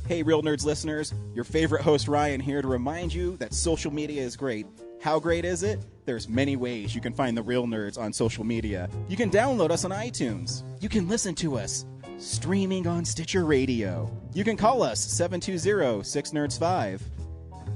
Hey, Real Nerds listeners, your favorite host Ryan here to remind you that social media is great. How great is it? There's many ways you can find the Real Nerds on social media. You can download us on iTunes. You can listen to us streaming on Stitcher Radio. You can call us 720-6nerds5.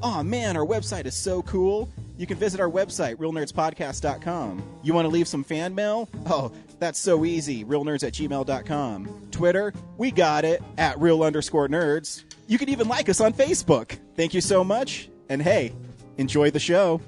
Aw man, our website is so cool. You can visit our website, realnerdspodcast.com. You want to leave some fan mail? Oh, that's so easy, realnerds@gmail.com. Twitter, we got it, @real_nerds. You can even like us on Facebook. Thank you so much, and hey, enjoy the show.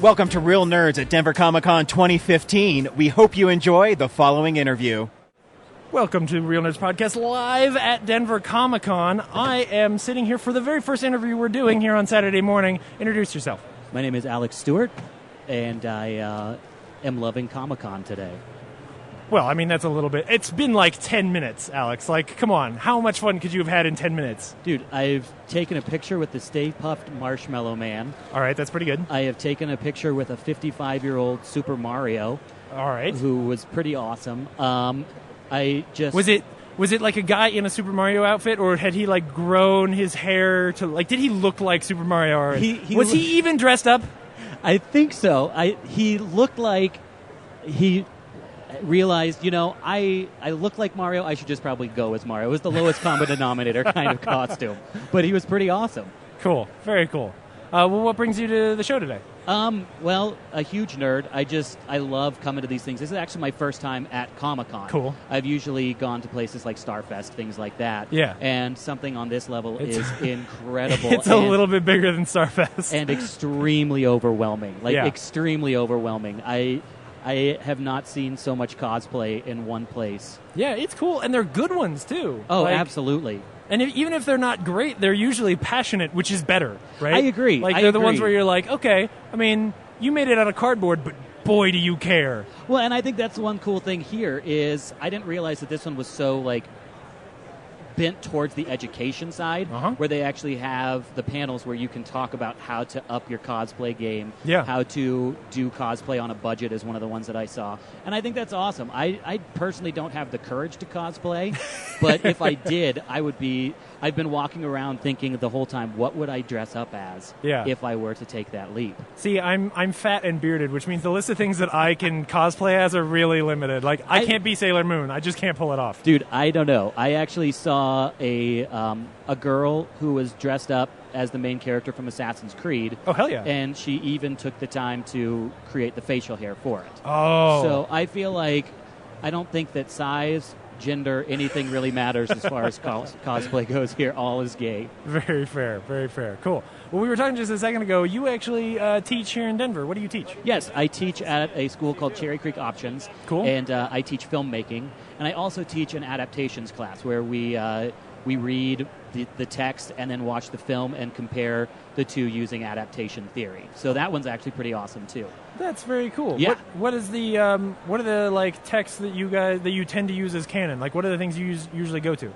Welcome to Real Nerds at Denver Comic-Con 2015. We hope you enjoy the following interview. Welcome to Real Nerds Podcast live at Denver Comic-Con. I am sitting here for the very first interview we're doing here on Saturday morning. Introduce yourself. My name is Alex Stewart, and I am loving Comic-Con today. Well, I mean, that's a little bit... It's been like 10 minutes, Alex. Like, come on. How much fun could you have had in 10 minutes? Dude, I've taken a picture with the Stay Puft Marshmallow Man. All right, that's pretty good. I have taken a picture with a 55-year-old Super Mario. All right. Who was pretty awesome. I just... Was it like a guy in a Super Mario outfit, or had he, like, grown his hair to... Like, did he look like Super Mario? Or was he even dressed up? I think so. He looked like he... realized, I look like Mario, I should just probably go as Mario. It was the lowest common denominator kind of costume. But he was pretty awesome. Cool. Very cool. Well, what brings you to the show today? Well, a huge nerd. I love coming to these things. This is actually my first time at Comic-Con. Cool. I've usually gone to places like Starfest, things like that. Yeah. And something on this level is incredible. It's a little bit bigger than Starfest. And extremely overwhelming. Yeah. Extremely overwhelming. I have not seen so much cosplay in one place. Yeah, it's cool, and they're good ones, too. Oh, absolutely. And even if they're not great, they're usually passionate, which is better, right? I agree. They're the ones where you're like, okay, I mean, you made it out of cardboard, but boy, do you care. Well, and I think that's one cool thing here is I didn't realize that this one was so, bent towards the education side, where they actually have the panels where you can talk about how to up your cosplay game, how to do cosplay on a budget is one of the ones that I saw. And I think that's awesome. I personally don't have the courage to cosplay, but if I did, I've been walking around thinking the whole time, what would I dress up as if I were to take that leap? See, I'm fat and bearded, which means the list of things that I can cosplay as are really limited. Like, I can't be Sailor Moon. I just can't pull it off. Dude, I don't know. I actually saw a girl who was dressed up as the main character from Assassin's Creed. Oh, hell yeah. And she even took the time to create the facial hair for it. Oh. So I feel like I don't think that size, gender, anything really matters as far as cosplay goes here. All is gay. Very fair. Very fair. Cool. Well, we were talking just a second ago. You actually teach here in Denver. What do you teach? Yes, I teach at a school called Cherry Creek Options. Cool. And I teach filmmaking. And I also teach an adaptations class where we read the text and then watch the film and compare the two using adaptation theory. So that one's actually pretty awesome too. That's very cool. Yeah. What are the texts that you tend to use as canon? Like, what are the things you usually go to?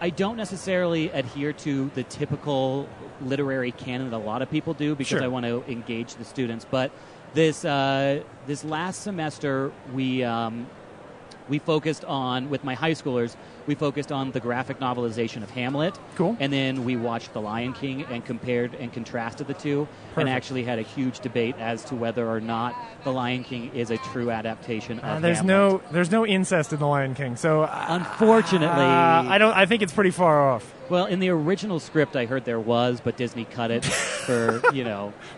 I don't necessarily adhere to the typical literary canon that a lot of people do because I want to engage the students. But this last semester we focused on, with my high schoolers, we focused on the graphic novelization of Hamlet. Cool. And then we watched The Lion King and compared and contrasted the two. Perfect. And actually had a huge debate as to whether or not The Lion King is a true adaptation of there's Hamlet. There's no incest in The Lion King, so unfortunately, I think it's pretty far off. Well, in the original script, I heard there was, but Disney cut it for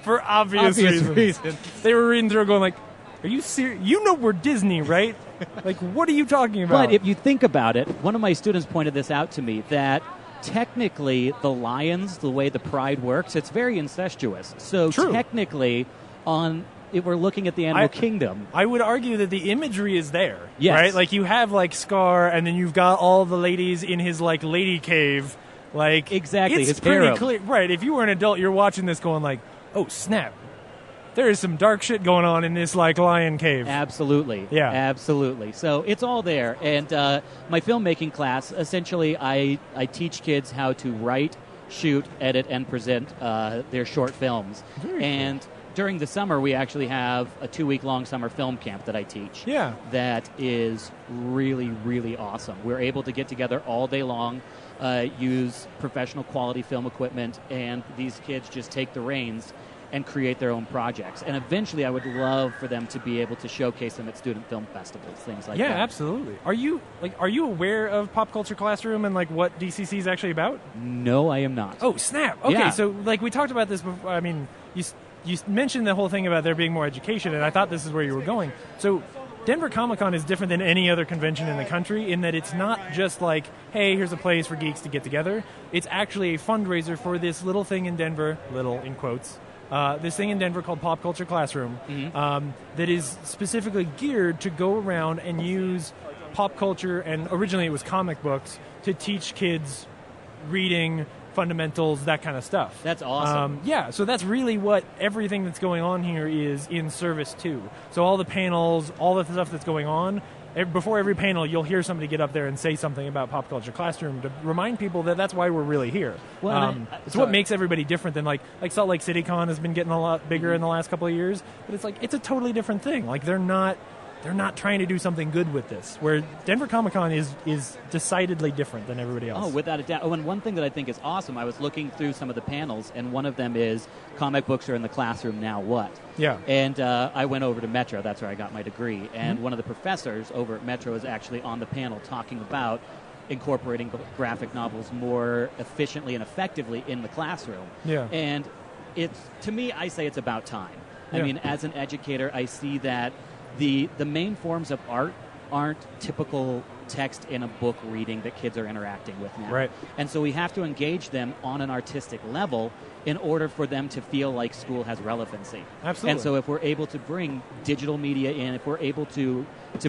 for obvious reasons. They were reading through, going like, "Are you serious? You know we're Disney, right? Like, what are you talking about?" But if you think about it, one of my students pointed this out to me, that technically the lions, the way the pride works, it's very incestuous. So technically, if we're looking at the animal kingdom, I would argue that the imagery is there. Yes. Right? Like, you have, like, Scar, and then you've got all the ladies in his, like, lady cave. Like, exactly, it's his pretty harem. clear. Right, if you were an adult, you're watching this going like, oh, snap. there is some dark shit going on in this like lion cave. Absolutely. Yeah. Absolutely. So it's all there. And my filmmaking class, essentially, I teach kids how to write, shoot, edit, and present their short films. Very and during the summer, we actually have a 2-week-long summer film camp that I teach. Yeah. That is really, really awesome. We're able to get together all day long, use professional quality film equipment, and these kids just take the reins and create their own projects. And eventually I would love for them to be able to showcase them at student film festivals, things like that. Yeah, absolutely. Are you aware of Pop Culture Classroom and like what DCC is actually about? No, I am not. Oh, snap. Okay, Yeah. so like we talked about this before. I mean, you mentioned the whole thing about there being more education, and I thought this is where you were going. So Denver Comic-Con is different than any other convention in the country in that it's not just like, hey, here's a place for geeks to get together. It's actually a fundraiser for this little thing in Denver, little in quotes, this thing in Denver called Pop Culture Classroom, that is specifically geared to go around and use pop culture, and originally it was comic books, to teach kids reading, fundamentals, that kind of stuff. That's awesome. Yeah, so that's really what everything that's going on here is in service to. So all the panels, all the stuff that's going on, before every panel, you'll hear somebody get up there and say something about Pop Culture Classroom to remind people that that's why we're really here. Well, it's what makes everybody different than like Salt Lake City Con has been getting a lot bigger in the last couple of years, but it's like it's a totally different thing. Like they're not trying to do something good with this, where Denver Comic-Con is decidedly different than everybody else. Oh, without a doubt. Oh, and one thing that I think is awesome, I was looking through some of the panels, and one of them is comic books are in the classroom, now what? Yeah. And I went over to Metro, that's where I got my degree, and one of the professors over at Metro is actually on the panel talking about incorporating graphic novels more efficiently and effectively in the classroom. Yeah. And it's, to me, I say it's about time. I mean, as an educator, I see that the main forms of art aren't typical text in a book reading that kids are interacting with now. Right. And so we have to engage them on an artistic level in order for them to feel like school has relevancy. Absolutely. And so if we're able to bring digital media in, if we're able to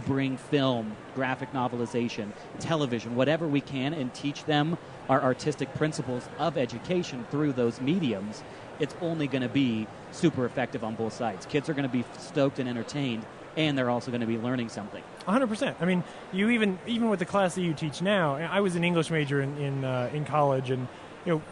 bring film, graphic novelization, television, whatever we can, and teach them our artistic principles of education through those mediums, it's only going to be super effective on both sides. Kids are going to be stoked and entertained, and they're also going to be learning something. 100%. I mean, you even with the class that you teach now, I was an English major in college, and you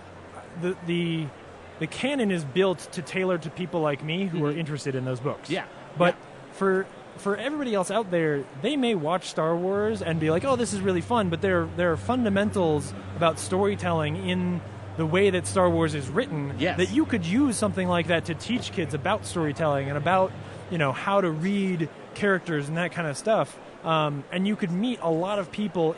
know, the canon is built to tailor to people like me who are interested in those books. Yeah. But for everybody else out there, they may watch Star Wars and be like, "Oh, this is really fun," but there are fundamentals about storytelling in the way that Star Wars is written that you could use something like that to teach kids about storytelling and about, you know, how to read characters and that kind of stuff. And you could meet a lot of people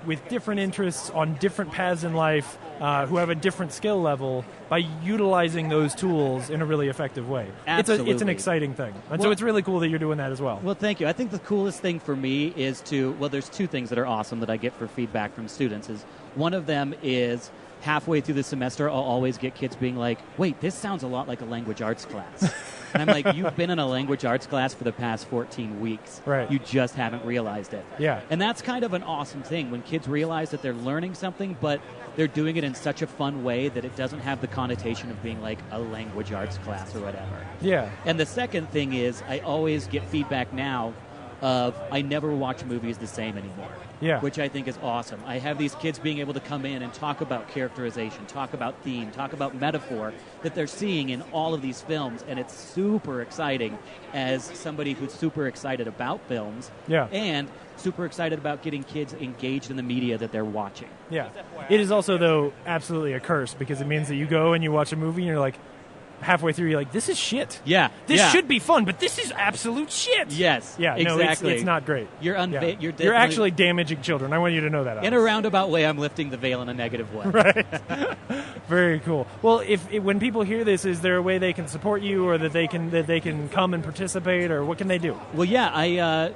with different interests on different paths in life who have a different skill level by utilizing those tools in a really effective way. Absolutely. It's an exciting thing. And so it's really cool that you're doing that as well. Well, thank you. I think the coolest thing for me is there's two things that are awesome that I get for feedback from students. Is one of them is halfway through the semester, I'll always get kids being like, wait, this sounds a lot like a language arts class. And I'm like, you've been in a language arts class for the past 14 weeks. Right. You just haven't realized it. Yeah. And that's kind of an awesome thing when kids realize that they're learning something, but they're doing it in such a fun way that it doesn't have the connotation of being like a language arts class or whatever. Yeah. And the second thing is I always get feedback now of I never watch movies the same anymore. Yeah. Which I think is awesome. I have these kids being able to come in and talk about characterization, talk about theme, talk about metaphor that they're seeing in all of these films, and it's super exciting as somebody who's super excited about films and super excited about getting kids engaged in the media that they're watching. Yeah. It is also, though, absolutely a curse because it means that you go and you watch a movie and you're like, halfway through, you're like, this is shit. Yeah. This should be fun, but this is absolute shit. Yes. Yeah, exactly. No, it's not great. You're You're actually damaging children. I want you to know that. Alex. In a roundabout way, I'm lifting the veil in a negative way. Right. Very cool. Well, if when people hear this, is there a way they can support you or that they can come and participate, or what can they do? Well, yeah,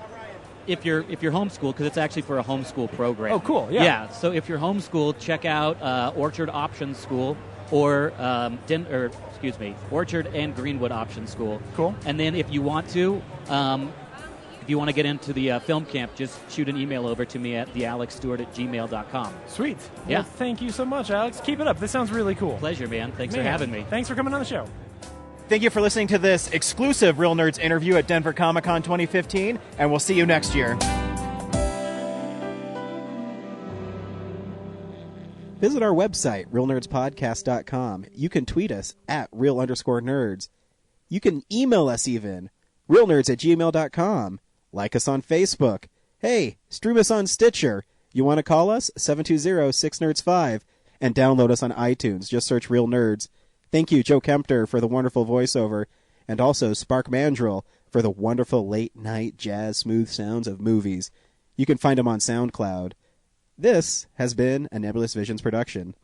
if you're homeschooled, because it's actually for a homeschool program. Oh, cool. Yeah. Yeah. So if you're homeschooled, check out Orchard Option School or Orchard and Greenwood Option School. Cool. And then if you want to get into the film camp, just shoot an email over to me at thealexstewart@gmail.com. Sweet. Yeah. Well, thank you so much, Alex. Keep it up. This sounds really cool. Pleasure, man. Thanks for having me. Thanks for coming on the show. Thank you for listening to this exclusive Real Nerds interview at Denver Comic-Con 2015, and we'll see you next year. Visit our website, realnerdspodcast.com. You can tweet us at real_nerds. You can email us even, realnerds@gmail.com. Like us on Facebook. Hey, stream us on Stitcher. You want to call us? 720-6nerds5. And download us on iTunes. Just search Real Nerds. Thank you, Joe Kempter, for the wonderful voiceover, and also Spark Mandrill for the wonderful late-night jazz smooth sounds of movies. You can find him on SoundCloud. This has been a Nebulous Visions production.